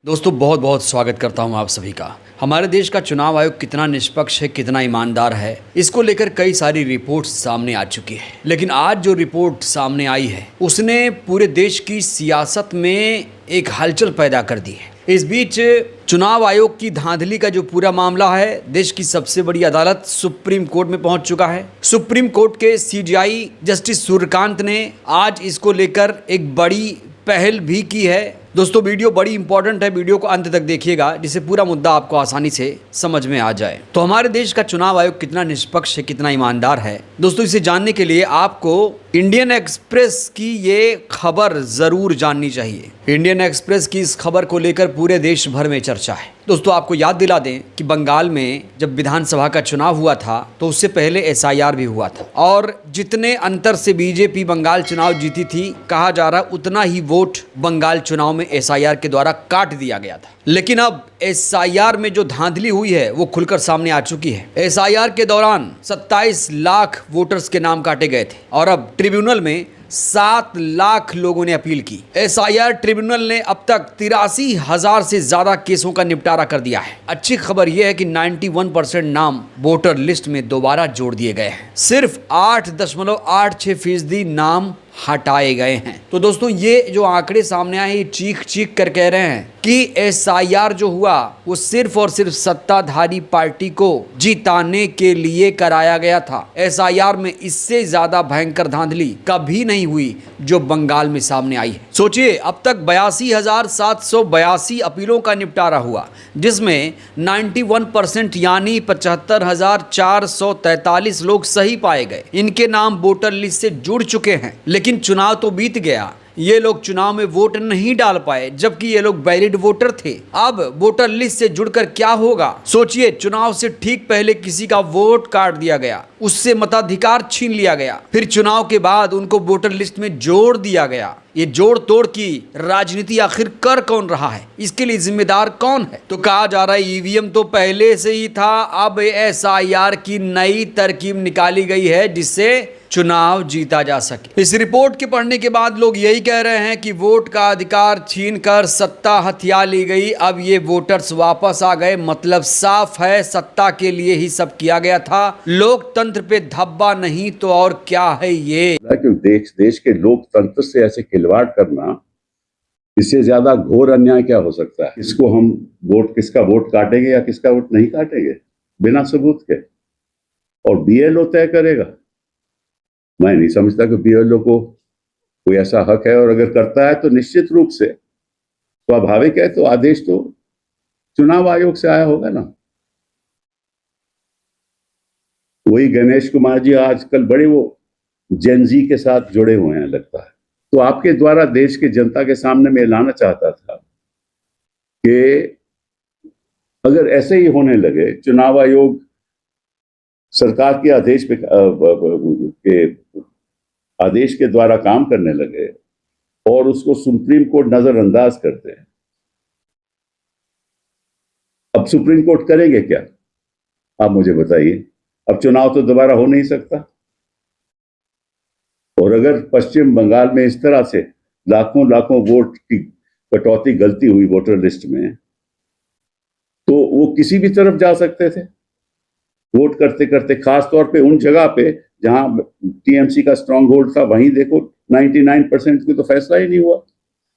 दोस्तों बहुत बहुत स्वागत करता हूं आप सभी का। हमारे देश का चुनाव आयोग कितना निष्पक्ष है, कितना ईमानदार है, इसको लेकर कई सारी रिपोर्ट्स सामने आ चुकी है। लेकिन आज जो रिपोर्ट सामने आई है उसने पूरे देश की सियासत में एक हलचल पैदा कर दी है। इस बीच चुनाव आयोग की धांधली का जो पूरा मामला है, देश की सबसे बड़ी अदालत सुप्रीम कोर्ट में पहुंच चुका है। सुप्रीम कोर्ट के सीजेआई जस्टिस सूर्यकांत ने आज इसको लेकर एक बड़ी पहल भी की है। दोस्तों वीडियो बड़ी इंपॉर्टेंट है, वीडियो को अंत तक देखिएगा जिससे पूरा मुद्दा आपको आसानी से समझ में आ जाए। तो हमारे देश का चुनाव आयोग कितना निष्पक्ष है, कितना ईमानदार है, दोस्तों इसे जानने के लिए आपको इंडियन एक्सप्रेस की ये खबर जरूर जाननी चाहिए। इंडियन एक्सप्रेस की इस खबर को लेकर पूरे देश भर में चर्चा है। दोस्तों आपको याद दिला दें कि बंगाल में जब विधानसभा का चुनाव हुआ था तो उससे पहले एसआईआर भी हुआ था, और जितने अंतर से बीजेपी बंगाल चुनाव जीती थी, कहा जा रहा उतना ही वोट बंगाल चुनाव में एसआईआर के द्वारा काट दिया गया था। लेकिन अब एसआईआर में जो धांधली हुई है वो खुलकर सामने आ चुकी है। एसआईआर के दौरान 27 लाख वोटर्स के नाम काटे गए थे और अब ट्रिब्यूनल में 7 लाख लोगों ने अपील की। एसआईआर ट्रिब्यूनल ने अब तक 83,000 से ज्यादा केसों का निपटारा कर दिया है। अच्छी खबर यह है कि 91% नाम वोटर लिस्ट में दोबारा जोड़ दिए गए हैं। सिर्फ 8.86% नाम हटाए गए हैं। तो दोस्तों ये जो आंकड़े सामने आए, ये चीख चीख कर कह रहे हैं कि एसआईआर जो हुआ वो सिर्फ और सिर्फ सत्ताधारी पार्टी को जिताने के लिए कराया गया था। एसआईआर में इससे ज्यादा भयंकर धांधली कभी नहीं हुई जो बंगाल में सामने आई है। सोचिए, अब तक 82,782 अपीलों का निपटारा हुआ, जिसमें 91% यानी 75,443 लोग सही पाए गए। इनके नाम वोटर लिस्ट से जुड़ चुके हैं। लेकिन चुनाव तो बीत गया, ये लोग चुनाव में वोट नहीं डाल पाए, जबकि ये लोग वैलिड वोटर थे। अब वोटर लिस्ट से जुड़कर क्या होगा? सोचिए, चुनाव से ठीक पहले किसी का वोट काट दिया गया, उससे मताधिकार छीन लिया गया, फिर चुनाव के बाद उनको वोटर लिस्ट में जोड़ दिया गया। ये जोड़ तोड़ की राजनीति आखिर कर कौन रहा है? इसके लिए जिम्मेदार कौन है? तो कहा जा रहा है ईवीएम तो पहले से ही था, अब एसआईआर की नई तरकीब निकाली गई है जिससे चुनाव जीता जा सके। इस रिपोर्ट के पढ़ने के बाद लोग यही कह रहे हैं कि वोट का अधिकार छीनकर सत्ता हथिया ली गई, अब ये वोटर्स वापस आ गए। मतलब साफ है, सत्ता के लिए ही सब किया गया था, लोकतंत्र पे धब्बा नहीं तो और क्या है ये। देश के लोकतंत्र से ऐसे खिलवाड़ करना, इससे ज्यादा घोर अन्याय क्या हो सकता है? इसको हम किसका वोट काटेंगे या किसका वोट नहीं काटेंगे बिना सबूत के, और बीएलओ तय करेगा। मैं नहीं समझता कि बीएलओ को कोई ऐसा हक है, और अगर करता है तो निश्चित रूप से स्वाभाविक है, तो आदेश तो चुनाव आयोग से आया होगा ना। वही गणेश कुमार जी आजकल बड़े वो जेनजी के साथ जुड़े हुए हैं लगता है। तो आपके द्वारा देश के जनता के सामने मैं लाना चाहता था कि अगर ऐसे ही होने लगे, चुनाव आयोग सरकार के आदेश के द्वारा काम करने लगे और उसको सुप्रीम कोर्ट नजरअंदाज करते हैं, अब सुप्रीम कोर्ट करेंगे क्या? आप मुझे बताइए। अब चुनाव तो दोबारा हो नहीं सकता, और अगर पश्चिम बंगाल में इस तरह से लाखों लाखों वोट की कटौती गलती हुई वोटर लिस्ट में, तो वो किसी भी तरफ जा सकते थे वोट करते करते। खास तौर पे उन जगह पे जहां टीएमसी का स्ट्रांग होल्ड था, वहीं देखो 99% की तो फैसला ही नहीं हुआ,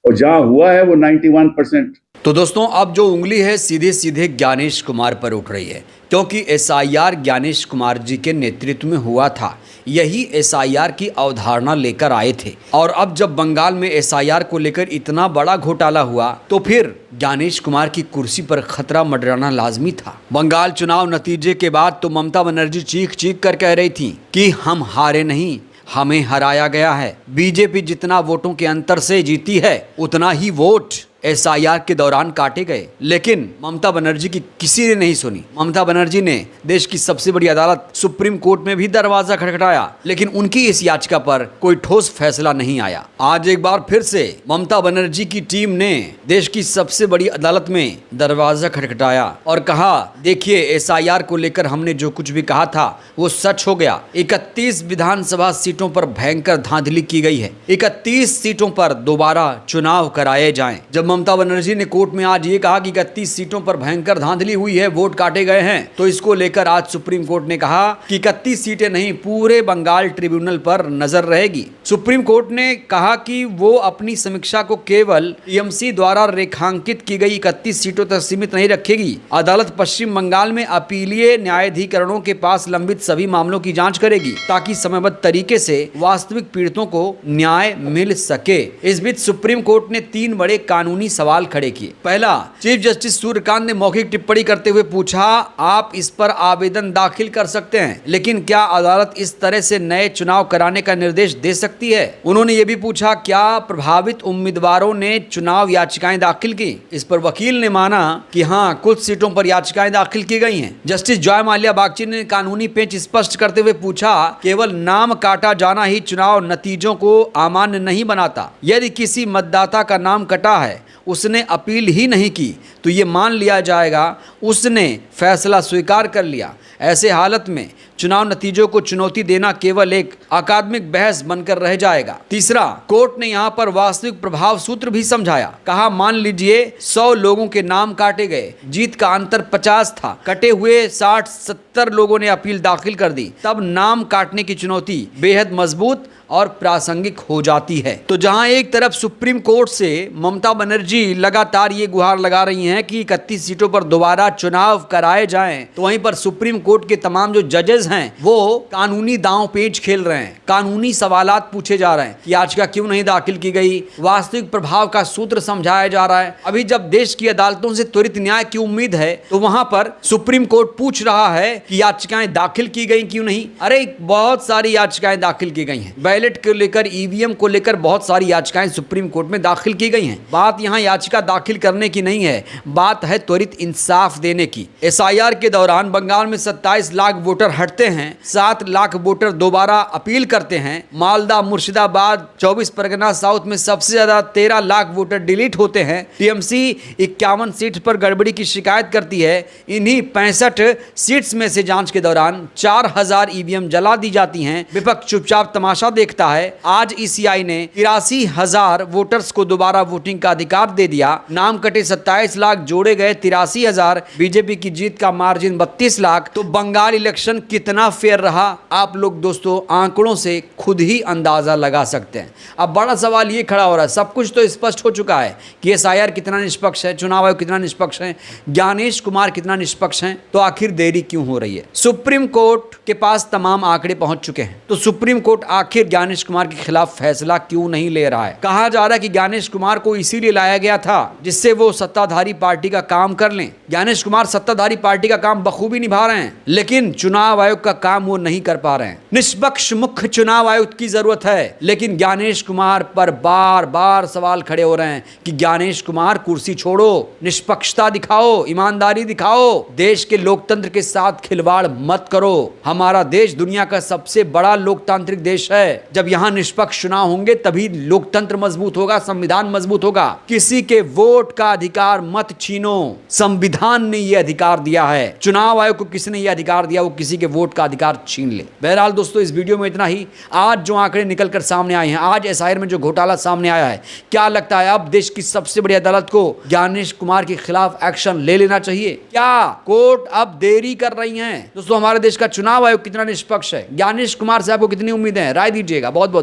और जहां हुआ है वो 91%। तो दोस्तों अब जो उंगली है सीधे सीधे ज्ञानेश कुमार पर उठ रही है, क्योंकि एसआईआर ज्ञानेश कुमार जी के नेतृत्व में हुआ था। यही एसआईआर की अवधारणा लेकर आए थे, और अब जब बंगाल में एसआईआर को लेकर इतना बड़ा घोटाला हुआ तो फिर ज्ञानेश कुमार की कुर्सी पर खतरा मंडराना लाजमी था। बंगाल चुनाव नतीजे के बाद तो ममता बनर्जी चीख चीख कर कह रही थी कि हम हारे नहीं, हमें हराया गया है। बीजेपी जितना वोटों के अंतर से जीती है, उतना ही वोट एसआईआर के दौरान काटे गए। लेकिन ममता बनर्जी की किसी ने नहीं सुनी। ममता बनर्जी ने देश की सबसे बड़ी अदालत सुप्रीम कोर्ट में भी दरवाजा खटखटाया, लेकिन उनकी इस याचिका पर कोई ठोस फैसला नहीं आया। आज एक बार फिर से ममता बनर्जी की टीम ने देश की सबसे बड़ी अदालत में दरवाजा खटखटाया और कहा, देखिए एसआईआर को लेकर हमने जो कुछ भी कहा था वो सच हो गया। 31 विधानसभा सीटों पर भयंकर धांधली की गई है। 31 सीटों पर दोबारा चुनाव कराए जाएं। जब ममता बनर्जी ने कोर्ट में आज ये कहा कि 31 सीटों पर भयंकर धांधली हुई है, वोट काटे गए हैं, तो इसको लेकर आज सुप्रीम कोर्ट ने कहा कि 31 सीटें नहीं, पूरे बंगाल ट्रिब्यूनल पर नजर रहेगी। सुप्रीम कोर्ट ने कहा कि वो अपनी समीक्षा को केवल टीएमसी द्वारा रेखांकित की गई 31 सीटों तक सीमित नहीं रखेगी। अदालत पश्चिम बंगाल में अपीलीय न्यायाधिकरणों के पास लंबित सभी मामलों की जांच करेगी ताकि समयबद्ध तरीके से वास्तविक पीड़ितों को न्याय मिल सके। इस बीच सुप्रीम कोर्ट ने 3 बड़े कानूनी सवाल खड़े किए। पहला, चीफ जस्टिस सूर्यकांत ने मौखिक टिप्पणी करते हुए पूछा, आप इस पर आवेदन दाखिल कर सकते हैं, लेकिन क्या अदालत इस तरह से नए चुनाव कराने का निर्देश दे सकती है? उन्होंने ये भी पूछा, क्या प्रभावित उम्मीदवारों ने चुनाव याचिकाएं दाखिल की? इस पर वकील ने माना कि हाँ, कुछ सीटों पर याचिकाएं दाखिल की गई हैं। जस्टिस जॉय माल्या बागची ने कानूनी पेंच स्पष्ट करते हुए पूछा, केवल नाम काटा जाना ही चुनाव नतीजों को अमान्य नहीं बनाता। यदि किसी मतदाता का नाम कटा है, उसने अपील ही नहीं की, तो ये मान लिया जाएगा उसने फैसला स्वीकार कर लिया। ऐसे हालत में चुनाव नतीजों को चुनौती देना केवल एक अकादमिक बहस बनकर रह जाएगा। तीसरा, कोर्ट ने यहाँ पर वास्तविक प्रभाव सूत्र भी समझाया। कहा, मान लीजिए 100 लोगों के नाम काटे गए, जीत का अंतर 50 था, कटे हुए 60-70 लोगों ने अपील दाखिल कर दी, तब नाम काटने की चुनौती बेहद मजबूत और प्रासंगिक हो जाती है। तो जहां एक तरफ सुप्रीम कोर्ट से ममता बनर्जी लगातार ये गुहार लगा रही हैं कि 31 सीटों पर दोबारा चुनाव कराए जाएं, तो वहीं पर सुप्रीम कोर्ट के तमाम जो जजेस हैं वो कानूनी दांव पेच खेल रहे हैं। कानूनी सवालात पूछे जा रहे हैं कि याचिका क्यों नहीं दाखिल की गई, वास्तविक प्रभाव का सूत्र समझाया जा रहा है। अभी जब देश की अदालतों से त्वरित न्याय की उम्मीद है, तो वहां पर सुप्रीम कोर्ट पूछ रहा है कि याचिकाएं दाखिल की गई क्यों नहीं। अरे बहुत सारी याचिकाएं दाखिल की गई हैं, बैलेट को लेकर, ईवीएम को लेकर बहुत सारी याचिकाएं सुप्रीम कोर्ट में दाखिल की गई हैं। बात यहां याचिका दाखिल करने की नहीं है, बात है त्वरित इंसाफ देने की। एसआईआर के दौरान बंगाल में 27 लाख वोटर हटते हैं, 7 लाख वोटर दोबारा अपील करते हैं। मालदा, मुर्शिदाबाद, 24 परगना साउथ में सबसे ज्यादा 13 लाख वोटर डिलीट होते हैं। टीएमसी 51 सीट पर गड़बड़ी की शिकायत करती है। इन्हीं 65 सीट्स में से जांच के दौरान 4000 ईवीएम जला दी जाती हैं। विपक्ष चुपचाप तमाशा देखता है। आज ईसीआई ने 83,000 वोटर्स को दोबारा वोटिंग का अधिकार दे दिया। नाम कटे 27 लाख, जोड़े गए 83,000, बीजेपी की जीत का मार्जिन 32 लाख। तो बंगाल इलेक्शन कितना फेयर रहा, आप लोग दोस्तों आंकड़ों से खुद ही अंदाजा लगा सकते हैं। अब बड़ा सवाल ये खड़ा हो रहा है, सब कुछ तो स्पष्ट हो चुका है कि एसआईआर कितना निष्पक्ष है, चुनाव आयोग कितना निष्पक्ष है, ज्ञानेश कुमार कितना निष्पक्ष है, तो आखिर देरी क्यों हो रही है? सुप्रीम कोर्ट के पास तमाम आंकड़े पहुंच चुके हैं, तो सुप्रीम कोर्ट आखिर ज्ञानेश कुमार के खिलाफ फैसला क्यों नहीं ले रहा है? कहा जा रहा है कि ज्ञानेश कुमार को इसीलिए लाया गया था जिससे वो सत्ताधारी पार्टी का काम कर लें। ज्ञानेश कुमार सत्ताधारी पार्टी का काम बखूबी निभा रहे हैं, लेकिन चुनाव आयोग का काम वो नहीं कर पा रहे हैं। निष्पक्ष मुख्य चुनाव आयुक्त की जरूरत है, लेकिन ज्ञानेश कुमार पर बार बार सवाल खड़े हो रहे हैं कि ज्ञानेश कुमार कुर्सी छोड़ो, निष्पक्षता दिखाओ, ईमानदारी दिखाओ, देश के लोकतंत्र के साथ खिलवाड़ मत करो। हमारा देश दुनिया का सबसे बड़ा लोकतांत्रिक देश है। जब यहाँ निष्पक्ष चुनाव होंगे तभी लोकतंत्र मजबूत होगा, संविधान मजबूत होगा। किसी के वोट का अधिकार मत छीनो, संविधान ने यह अधिकार दिया है। चुनाव आयोग को किसने यह अधिकार दिया, वो किसी के वोट का अधिकार छीन ले। बहरहाल दोस्तों, इस वीडियो में इतना ही। आज जो आंकड़े निकलकर सामने आए हैं, आज एसआईआर में जो घोटाला सामने आया है, क्या लगता है अब देश की सबसे बड़ी अदालत को ज्ञानेश कुमार के खिलाफ एक्शन ले लेना चाहिए? क्या कोर्ट अब देरी कर रही है? दोस्तों, हमारे देश का चुनाव आयोग कितना निष्पक्ष है? ज्ञानेश कुमार से आपको कितनी उम्मीदें हैं? राय दीजिएगा। बहुत बहुत